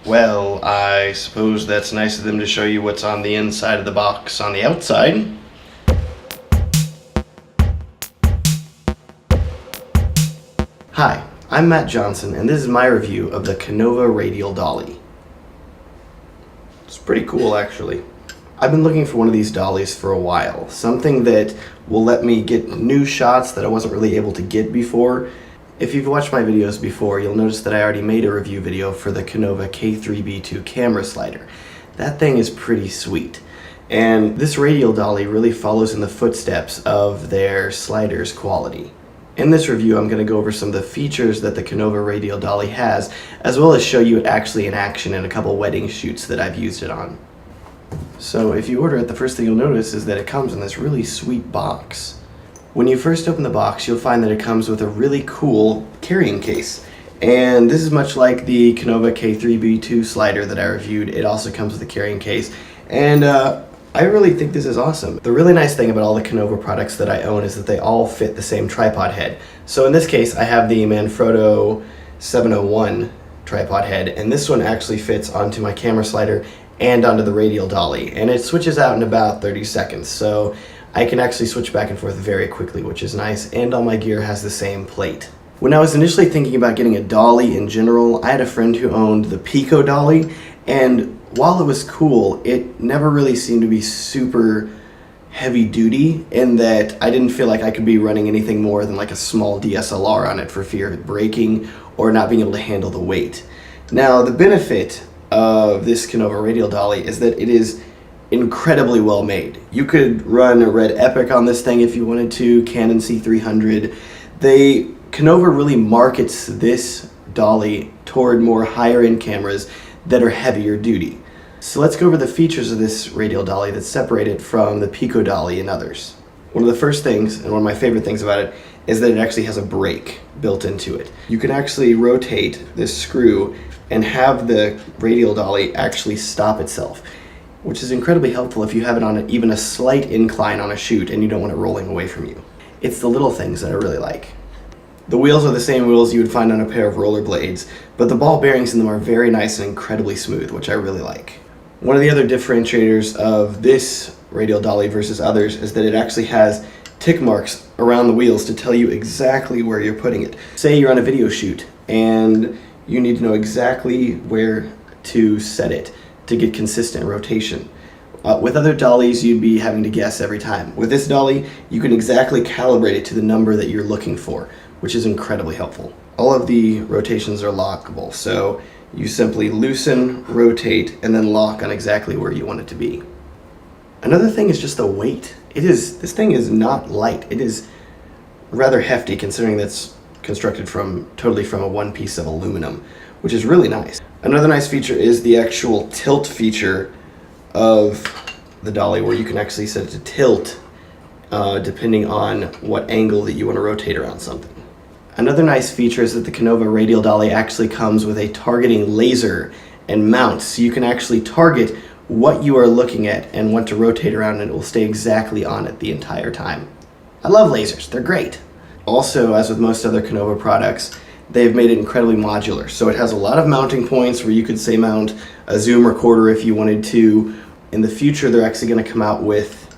Well, I suppose that's nice of them to show you what's on the inside of the box on the outside. Hi, I'm Matt Johnson, and this is my review of the Konova Radial Dolly. It's pretty cool, actually. I've been looking for one of these dollies for a while, something that will let me get new shots that I wasn't really able to get before. If you've watched my videos before, you'll notice that I already made a review video for the Konova K3B2 camera slider. That thing is pretty sweet. And this radial dolly really follows in the footsteps of their slider's quality. In this review, I'm going to go over some of the features that the Konova Radial Dolly has, as well as show you it actually in action in a couple wedding shoots that I've used it on. So if you order it, the first thing you'll notice is that it comes in this really sweet box. When you first open the box, you'll find that it comes with a really cool carrying case. And this is much like the Konova K3B2 slider that I reviewed. It also comes with a carrying case. And I really think this is awesome. The really nice thing about all the Konova products that I own is that they all fit the same tripod head. So in this case, I have the Manfrotto 701 tripod head, and this one actually fits onto my camera slider and onto the radial dolly. And it switches out in about 30 seconds. So I can actually switch back and forth very quickly, which is nice, and all my gear has the same plate. When I was initially thinking about getting a dolly in general, I had a friend who owned the Pico dolly, and while it was cool, it never really seemed to be super heavy duty in that I didn't feel like I could be running anything more than like a small DSLR on it for fear of it breaking or not being able to handle the weight. Now, the benefit of this Konova Radial Dolly is that it is incredibly well made. You could run a Red Epic on this thing if you wanted to, Canon C300. Konova really markets this dolly toward more higher end cameras that are heavier duty. So let's go over the features of this radial dolly that separate it from the Pico dolly and others. One of the first things, and one of my favorite things about it, is that it actually has a brake built into it. You can actually rotate this screw and have the radial dolly actually stop itself, which is incredibly helpful if you have it on even a slight incline on a shoot and you don't want it rolling away from you. It's the little things that I really like. The wheels are the same wheels you would find on a pair of rollerblades, but the ball bearings in them are very nice and incredibly smooth, which I really like. One of the other differentiators of this radial dolly versus others is that it actually has tick marks around the wheels to tell you exactly where you're putting it. Say you're on a video shoot and you need to know exactly where to set it to get consistent rotation. With other dollies, you'd be having to guess every time. With this dolly, you can exactly calibrate it to the number that you're looking for, which is incredibly helpful. All of the rotations are lockable, so you simply loosen, rotate, and then lock on exactly where you want it to be. Another thing is just the weight. This thing is not light. It is rather hefty considering that's constructed totally from a one piece of aluminum, which is really nice. Another nice feature is the actual tilt feature of the dolly, where you can actually set it to tilt depending on what angle that you want to rotate around something. Another nice feature is that the Konova Radial Dolly actually comes with a targeting laser and mount, so you can actually target what you are looking at and want to rotate around, and it will stay exactly on it the entire time. I love lasers, they're great. Also, as with most other Konova products, they've made it incredibly modular, so it has a lot of mounting points where you could say mount a zoom recorder if you wanted to. In the future, they're actually going to come out with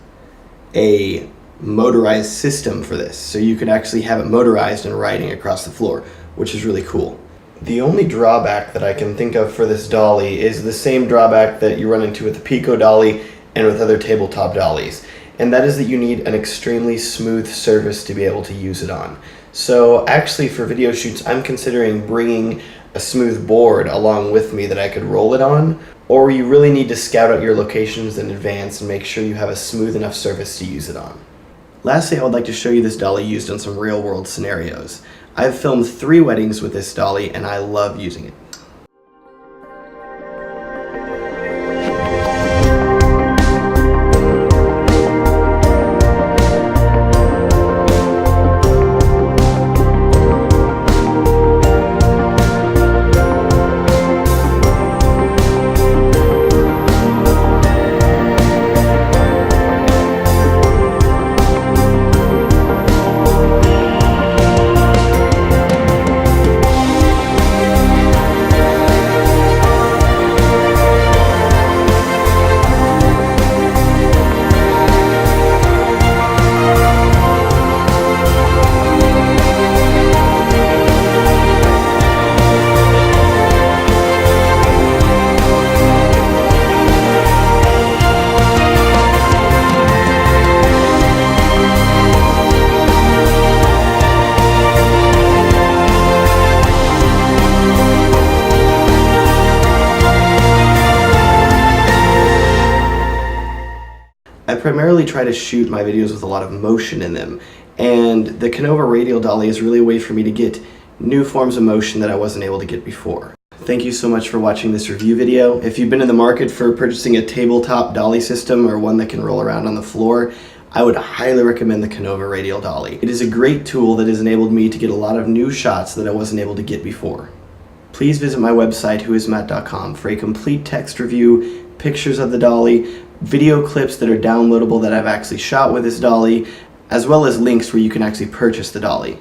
a motorized system for this, so you could actually have it motorized and riding across the floor, which is really cool. The only drawback that I can think of for this dolly is the same drawback that you run into with the Pico dolly and with other tabletop dollies, and that is that you need an extremely smooth surface to be able to use it on. So actually for video shoots, I'm considering bringing a smooth board along with me that I could roll it on, or you really need to scout out your locations in advance and make sure you have a smooth enough surface to use it on. Lastly, I would like to show you this dolly used in some real-world scenarios. I've filmed 3 weddings with this dolly and I love using it. primarily try to shoot my videos with a lot of motion in them, and the Konova Radial Dolly is really a way for me to get new forms of motion that I wasn't able to get before. Thank you so much for watching this review video. If you've been in the market for purchasing a tabletop dolly system or one that can roll around on the floor, I would highly recommend the Konova Radial Dolly. It is a great tool that has enabled me to get a lot of new shots that I wasn't able to get before. Please visit my website, whoismatt.com, for a complete text review, pictures of the dolly, video clips that are downloadable that I've actually shot with this dolly, as well as links where you can actually purchase the dolly.